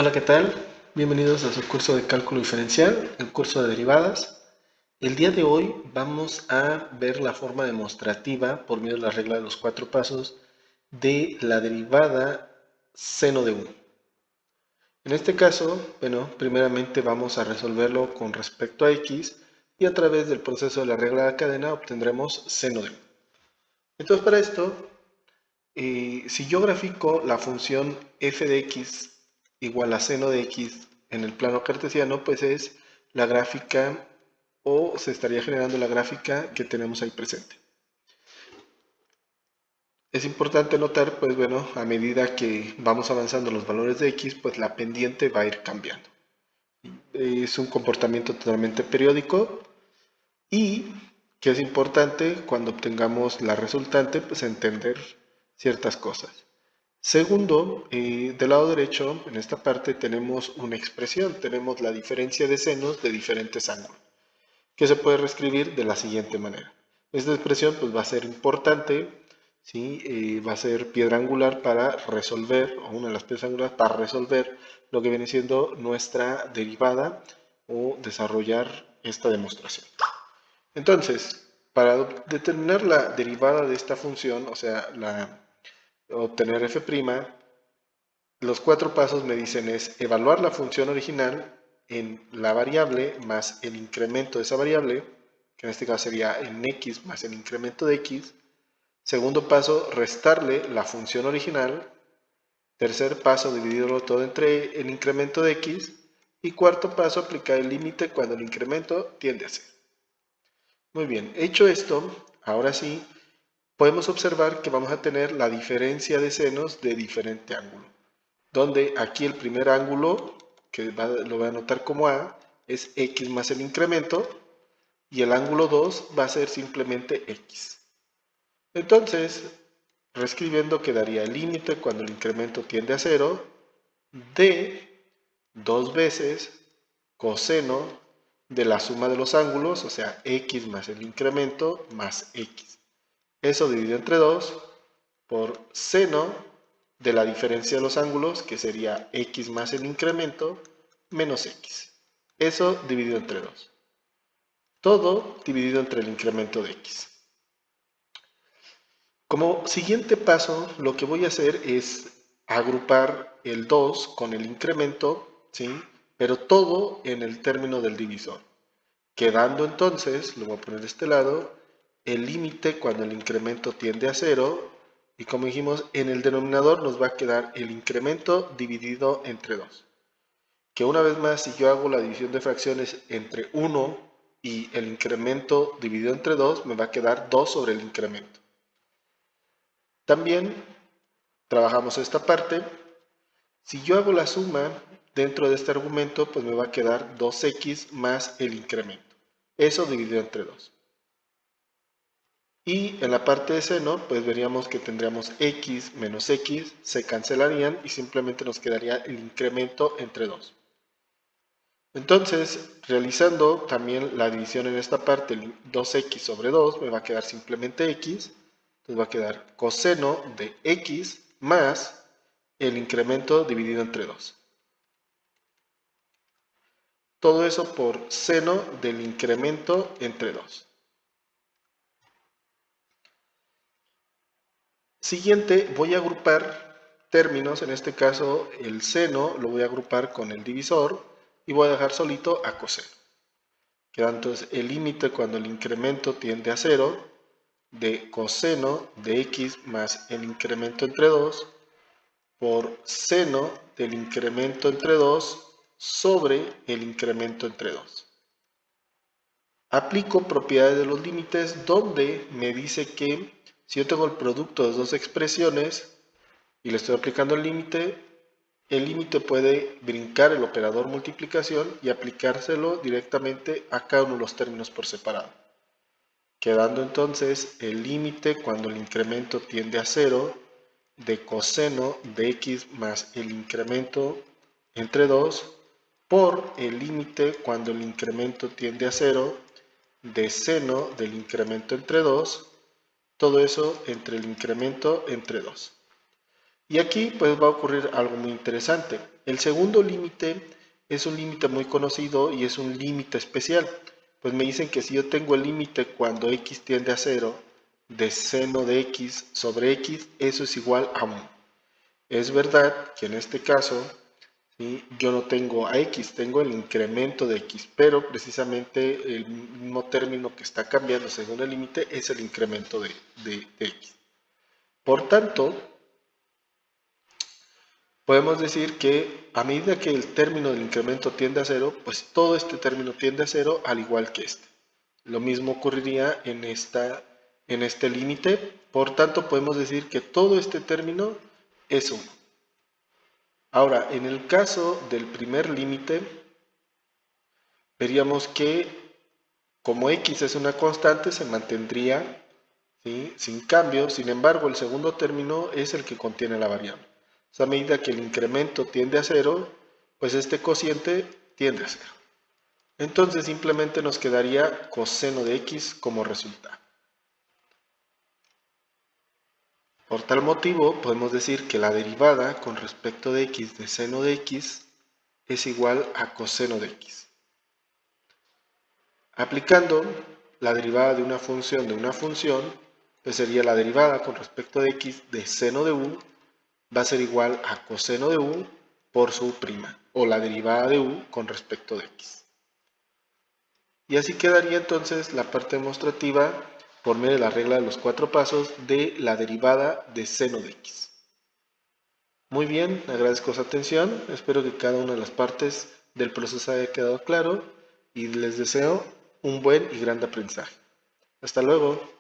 Hola, ¿qué tal? Bienvenidos a su curso de cálculo diferencial, el curso de derivadas. El día de hoy vamos a ver la forma demostrativa por medio de la regla de los 4 pasos de la derivada seno de 1. En este caso, primeramente vamos a resolverlo con respecto a x y a través del proceso de la regla de cadena obtendremos seno de 1. Entonces, para esto, si yo grafico la función f de x igual a seno de x en el plano cartesiano, pues es la gráfica o se estaría generando la gráfica que tenemos ahí presente. Es importante notar, pues bueno, a medida que vamos avanzando los valores de x, pues la pendiente va a ir cambiando. Es un comportamiento totalmente periódico y que es importante cuando obtengamos la resultante, pues entender ciertas cosas. Segundo, del lado derecho, en esta parte tenemos una expresión, tenemos la diferencia de senos de diferentes ángulos, que se puede reescribir de la siguiente manera. Esta expresión pues, va a ser importante, ¿sí? Va a ser piedra angular para resolver, o una de las piedras angulares para resolver lo que viene siendo nuestra derivada o desarrollar esta demostración. Entonces, para determinar la derivada de esta función, o sea, obtener f', los 4 pasos me dicen es evaluar la función original en la variable más el incremento de esa variable, que en este caso sería en x más el incremento de x. Segundo paso, restarle la función original. Tercer paso, dividirlo todo entre el incremento de x. Y cuarto paso, aplicar el límite cuando el incremento tiende a 0. Muy bien, hecho esto, ahora sí, podemos observar que vamos a tener la diferencia de senos de diferente ángulo, donde aquí el primer ángulo, que lo voy a anotar como A, es x más el incremento, y el ángulo 2 va a ser simplemente x. Entonces, reescribiendo quedaría el límite cuando el incremento tiende a 0 de 2 veces coseno de la suma de los ángulos, o sea, x más el incremento más x. Eso dividido entre 2 por seno de la diferencia de los ángulos, que sería x más el incremento menos x. Eso dividido entre 2. Todo dividido entre el incremento de x. Como siguiente paso, lo que voy a hacer es agrupar el 2 con el incremento, ¿sí? Pero todo en el término del divisor. Quedando entonces, lo voy a poner de este lado, el límite cuando el incremento tiende a 0, y como dijimos, en el denominador nos va a quedar el incremento dividido entre 2. Que una vez más, si yo hago la división de fracciones entre 1 y el incremento dividido entre 2, me va a quedar 2 sobre el incremento. También trabajamos esta parte. Si yo hago la suma dentro de este argumento, pues me va a quedar 2x más el incremento. Eso dividido entre 2. Y en la parte de seno, pues veríamos que tendríamos x menos x, se cancelarían y simplemente nos quedaría el incremento entre 2. Entonces, realizando también la división en esta parte, 2x sobre 2, me va a quedar simplemente x. Entonces va a quedar coseno de x más el incremento dividido entre 2. Todo eso por seno del incremento entre 2. Siguiente, voy a agrupar términos, en este caso el seno lo voy a agrupar con el divisor y voy a dejar solito a coseno. Queda entonces el límite cuando el incremento tiende a 0 de coseno de x más el incremento entre 2 por seno del incremento entre 2 sobre el incremento entre 2. Aplico propiedades de los límites donde me dice que si yo tengo el producto de dos expresiones y le estoy aplicando el límite puede brincar el operador multiplicación y aplicárselo directamente a cada uno de los términos por separado. Quedando entonces el límite cuando el incremento tiende a 0 de coseno de x más el incremento entre 2 por el límite cuando el incremento tiende a 0 de seno del incremento entre 2, todo eso entre el incremento entre 2. Y aquí pues va a ocurrir algo muy interesante. El segundo límite es un límite muy conocido y es un límite especial. Pues me dicen que si yo tengo el límite cuando x tiende a 0 de seno de x sobre x, eso es igual a 1. Es verdad que en este caso, ¿sí?, yo no tengo a x, tengo el incremento de x, pero precisamente el mismo término que está cambiando según el límite es el incremento de x. Por tanto, podemos decir que a medida que el término del incremento tiende a 0, pues todo este término tiende a 0 al igual que este. Lo mismo ocurriría en este límite, por tanto podemos decir que todo este término es 1. Ahora, en el caso del primer límite, veríamos que como x es una constante, se mantendría, ¿sí?, sin cambio. Sin embargo, el segundo término es el que contiene la variable. O sea, a medida que el incremento tiende a 0, pues este cociente tiende a 0. Entonces simplemente nos quedaría coseno de x como resultado. Por tal motivo, podemos decir que la derivada con respecto de x de seno de x es igual a coseno de x. Aplicando la derivada de una función, pues sería la derivada con respecto de x de seno de u va a ser igual a coseno de u por su prima, o la derivada de u con respecto de x. Y así quedaría entonces la parte demostrativa por medio de la regla de los 4 pasos de la derivada de seno de x. Muy bien, agradezco su atención, espero que cada una de las partes del proceso haya quedado claro y les deseo un buen y gran aprendizaje. Hasta luego.